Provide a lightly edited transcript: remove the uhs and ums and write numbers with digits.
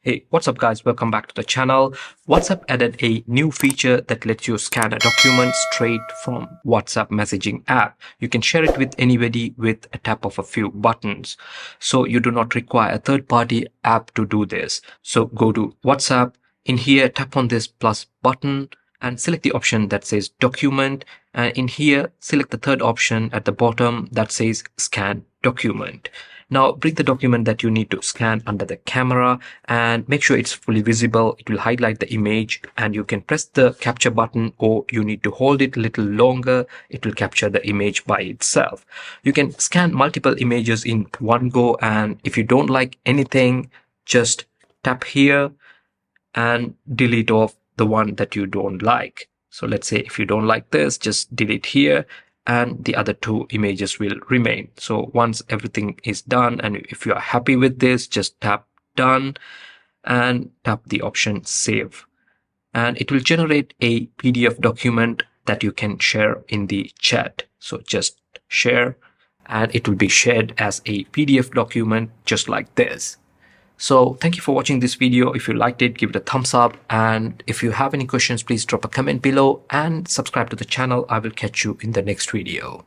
Hey, what's up guys? Welcome back to the channel. WhatsApp added a new feature that lets you scan a document straight from WhatsApp messaging app. You can share it with anybody with a tap of a few buttons. So you do not require a third-party app to do this. So go to WhatsApp. In here, tap on this plus button and select the option that says document. And in here, select the third option at the bottom that says scan document. Now bring the document that you need to scan under the camera and make sure it's fully visible. It will highlight the image and you can press the capture button, or you need to hold it a little longer. It will capture the image by itself. You can scan multiple images in one go, and if you don't like anything, just tap here and delete off the one that you don't like. So let's say if you don't like this, just delete here and the other two images will remain. So once everything is done and if you are happy with this, just tap done and tap the option save, and it will generate a PDF document that you can share in the chat. So just share and it will be shared as a PDF document just like this. So thank you for watching this video. If you liked it, give it a thumbs up. And if you have any questions, please drop a comment below and subscribe to the channel. I will catch you in the next video.